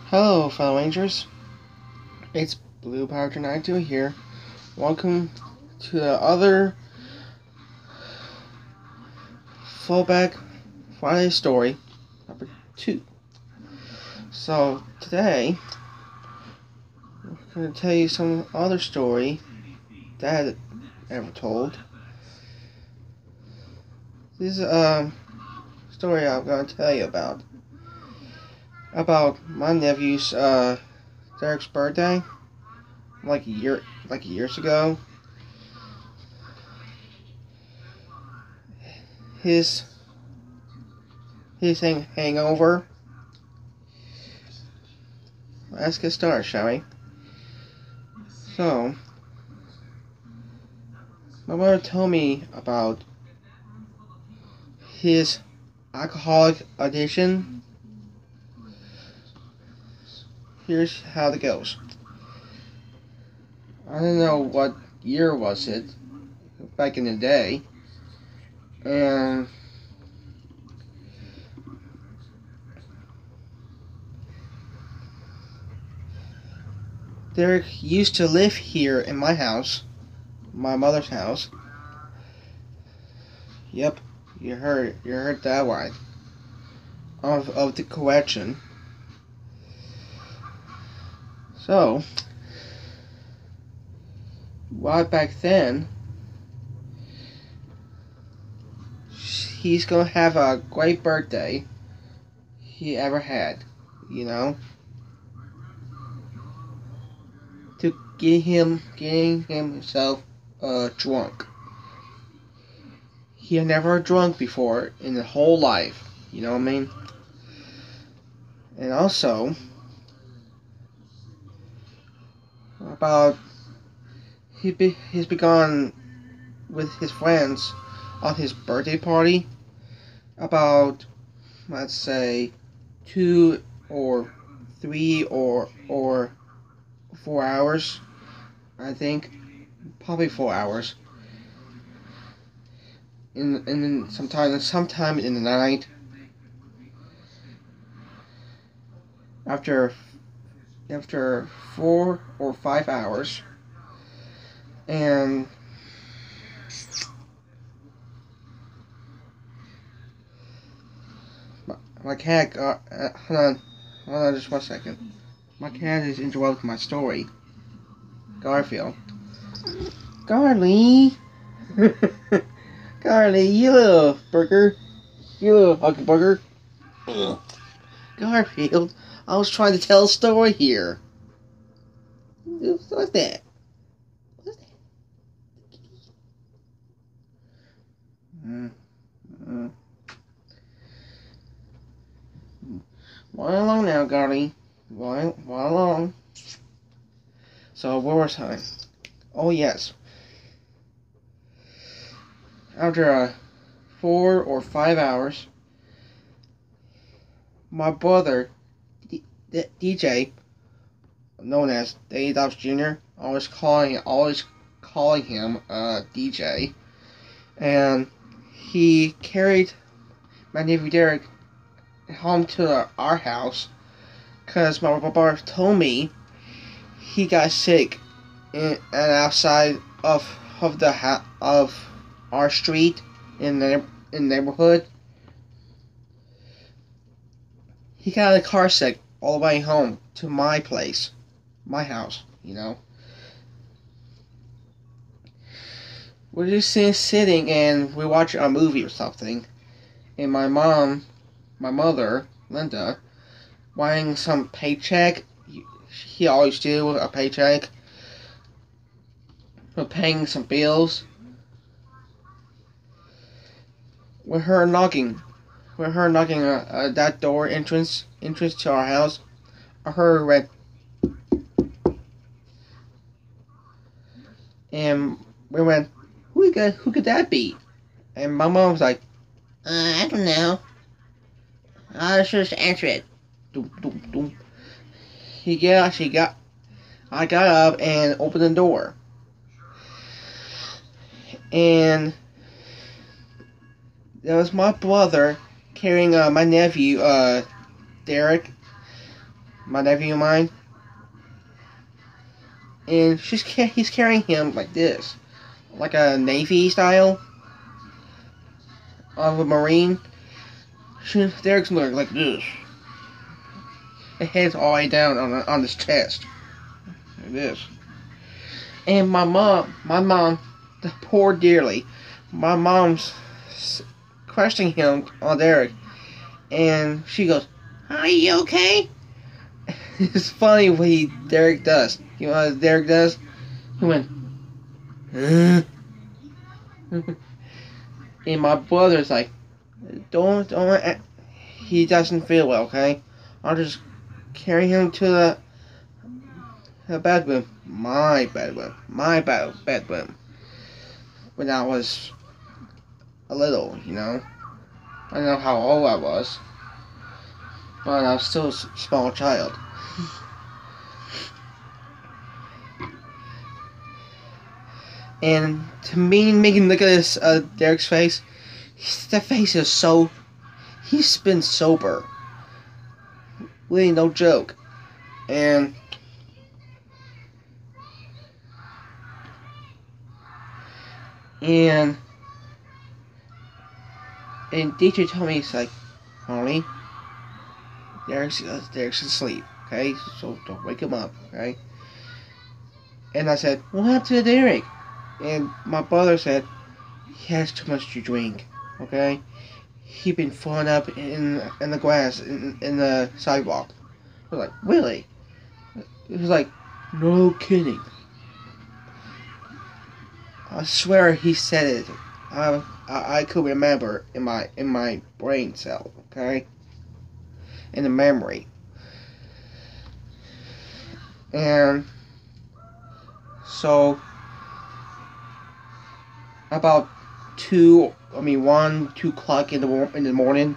Hello, fellow Rangers. It's Blue Power 92 here. Welcome to the other Throwback Friday story, number 2. So, today, I'm going to tell you some other story Dad ever told. This is a story I'm going to tell you about my nephew's Derek's birthday, like years ago. His thing hangover. Let's get started, shall we? So, my mother told me about his alcoholic addiction. Here's how it goes. I don't know what year was it, back in the day, and Derek used to live here in my house, my mother's house. Yep, you heard that right. Of the correction. So, right back then, he's gonna have a great birthday he ever had, to getting himself drunk. He had never drunk before in his whole life, you know what I mean? And also, about he's begun with his friends on his birthday party about, let's say, 2 or 3 or 4 hours, I think, probably 4 hours. In sometime in the night, after 4 or 5 hours, and my cat got, hold on just 1 second. My cat is interrupting my story. Garfield. Garly! Garly, you little burger. You little fucking burger. Garfield, I was trying to tell a story here. What's that? What's that? Right along now, Garly. Right along. So, where was I? Oh, yes. After 4 or 5 hours, my brother, DJ, known as Daddy Dobbs Jr., always calling him DJ, and he carried my nephew Derek home to our house, because my brother told me he got sick and outside of our street in the neighborhood. He got a car sick all the way home to my place, my house, We're just sitting and we watch a movie or something, and my mother, Linda, wanting some paycheck. He always do a paycheck. For paying some bills. With her knocking that door entrance to our house, I heard her went, and we went, who could that be? And my mom was like, I don't know. I should just answer it. Doom, doom, doom. I got up and opened the door. And that was my brother carrying my nephew, Derek, my nephew of mine, and he's carrying him like this, like a Navy style of a Marine. Derek's looking like this. The head's all the way down on his chest, like this. And my mom, the poor dearly, my mom's questioning him on Derek, and she goes, "Are you okay?" It's funny what Derek does. You know what Derek does? He went, huh? And my brother's like, don't, he doesn't feel well, okay? I'll just carry him to the bedroom. My bedroom. When I was a little, you know? I don't know how old I was, but I was still a small child. And to me, making look at this Derek's face, that face is so, he's been sober. Really, no joke. And DJ told me, he's like, "Honey, Derek's asleep, okay? So don't wake him up, okay?" And I said, "What happened to Derek?" And my brother said, "He has too much to drink, okay? He been falling up in the grass, in the sidewalk." I was like, "Really?" He was like, "No kidding." I swear he said it. I could remember in my brain cell, okay? In the memory. And so about 2 o'clock in the morning,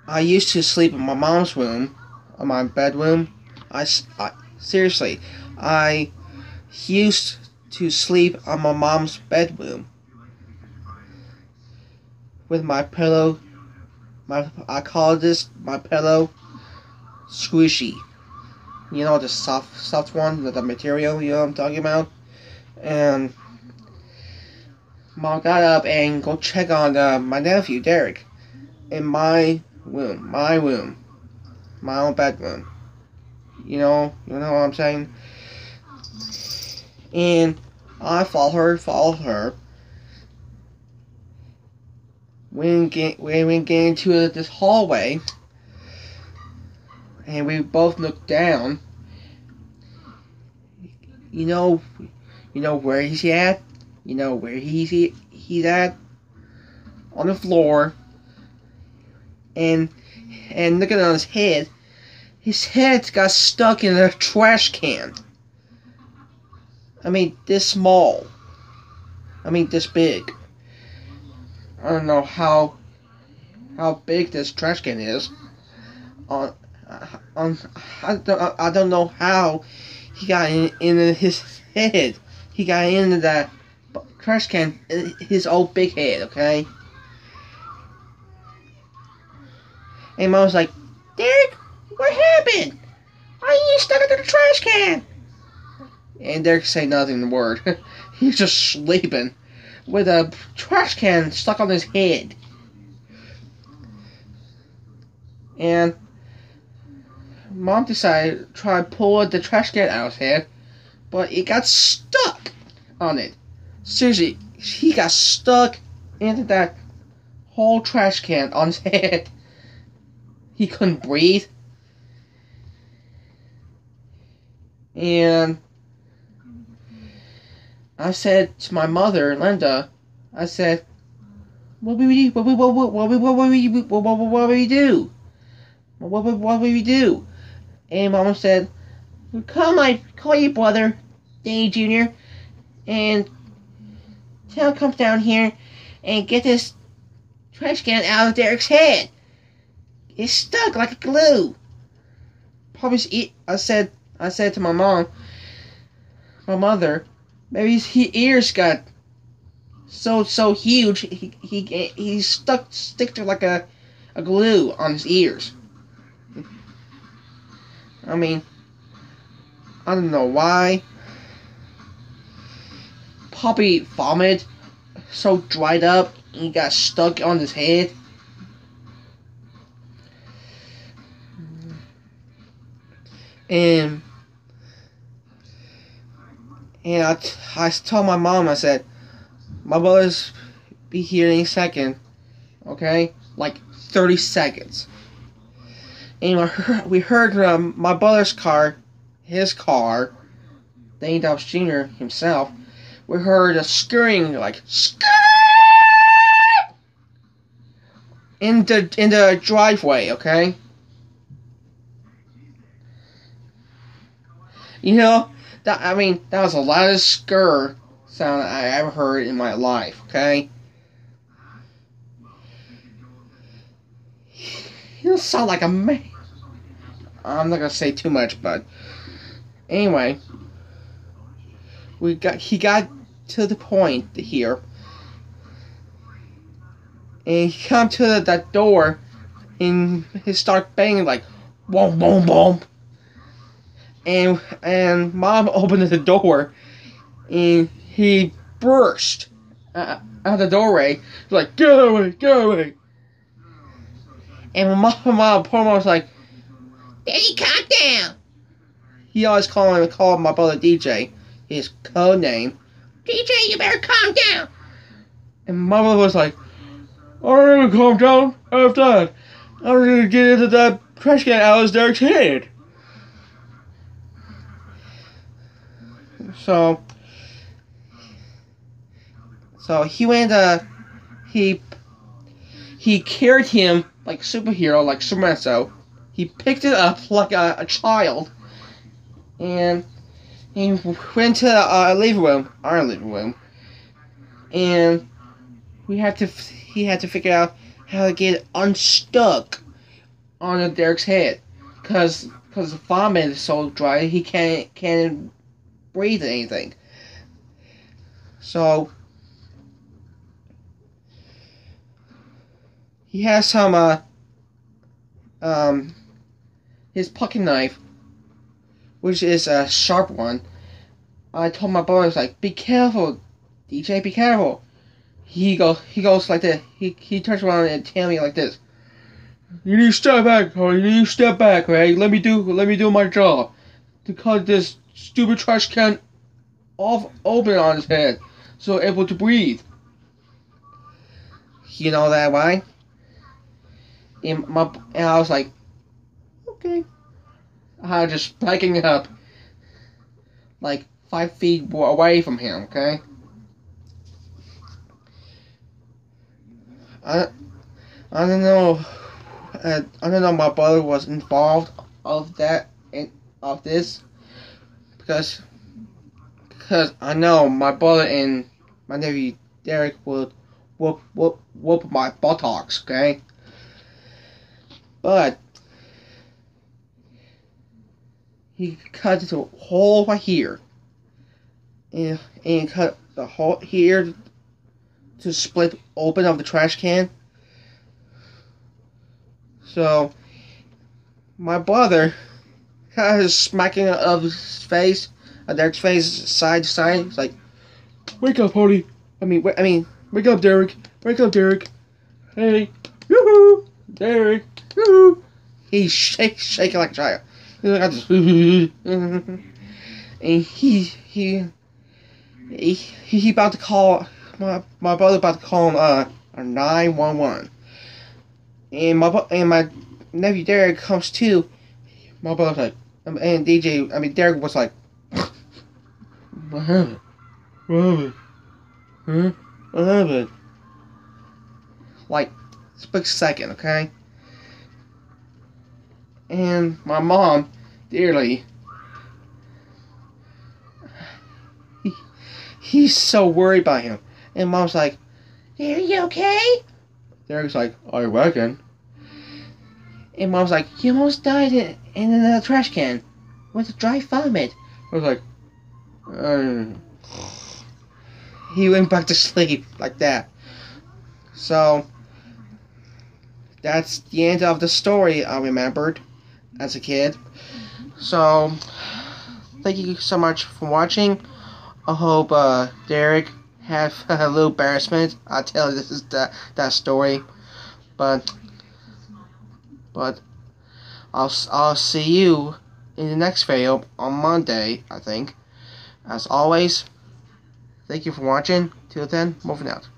I used to sleep in my mom's room, in my bedroom. Seriously, I used to sleep on my mom's bedroom with my pillow. I call my pillow squishy. You know, the soft one, the material, you know what I'm talking about? And Mom got up and go check on my nephew, Derek, in my room, my own bedroom. You know what I'm saying? And I followed her. When we get into this hallway, and we both looked down. You know where he's at? You know where he's at? On the floor. And looking on his head. His head got stuck in a trash can. I mean, this small. I mean, this big. I don't know how big this trash can is. I don't know how he got in his head. He got into that trash can, his old big head, okay? And Mom was like, "Derek, what happened? Why are you stuck into the trash can?" And Derek said nothing, the word. He's just sleeping with a trash can stuck on his head. And Mom decided to try to pull the trash can out of his head, but it got stuck on it. Seriously, he got stuck into that whole trash can on his head. He couldn't breathe. And I said to my mother, Linda, I said, what will we do? What will we do? And Mama said, call your brother, Danny Jr., and tell him to come down here and get this trash can out of Derek's head. It's stuck like a glue. Probably, I said to my mother, maybe his ears got so huge he stick to like a a glue on his ears. I mean, I don't know why. Probably vomit so dried up and he got stuck on his head. And I told my mom, I said, my brother's be here any second, okay? Like 30 seconds. And we heard my brother's car, his car, Dane Dobbs Jr. himself, we heard a scurrying, like, skirt! In the driveway, okay? You know, that was the loudest skr sound I ever heard in my life, okay? He don't sound like a man. I'm not gonna say too much, but anyway, he got to the point here, and he come to that door, and he start banging like, boom, boom, boom. And Mom opened the door, and he burst out the doorway. He's like, "Go away, go away!" And poor mom was like, "Daddy, calm down." He always called my brother DJ, his code name. DJ, you better calm down. And my brother was like, "I'm gonna calm down after that. I'm gonna get into that trash can out of Derek's head." So he went. He carried him like superhero, like Superman. So he picked it up like a child, and he went to our living room, and he had to figure out how to get unstuck on Derek's head, cause the vomit is so dry he can't breathe anything. So he has some his pocket knife, which is a sharp one. I told my brother, like, "Be careful, DJ, be careful." He goes like this. He turns around and tells me like this: "You need to step back, you need to step back, right? Let me do my job to cut this stupid trash can open on his head, so able to breathe." You know that, right? And I was like, okay. I was just backing up like 5 feet away from him, okay? I don't know. I don't know. My brother was involved of this because I know my brother and my nephew Derek would whoop my buttocks, okay? But he cut the hole right here, and cut the hole here to split open of the trash can. So my brother got his smacking of his face, Derek's face, side to side. He's like, "Wake up, Cody. Wake up, Derek. Wake up, Derek. Hey, yoo-hoo, Derek, yoo-hoo." He's shaking like a child. He's like, I just, and he about to call my brother about to call a 911. And my nephew Derek comes to. My brother's like, and Derek was like, "What happened? What happened? Huh? What happened?" Like, split second, okay? And my mom, dearly, he's so worried about him. And Mom's like, "Are you okay?" Derek's like, "I reckon." And Mom's like, "You almost died in a trash can with dry vomit." I was like, He went back to sleep like that. So that's the end of the story I remembered as a kid. So, thank you so much for watching. I hope Derek have a little embarrassment. I tell you this is that story, but I'll see you in the next video on Monday, I think. As always, thank you for watching. Till then, morphin out.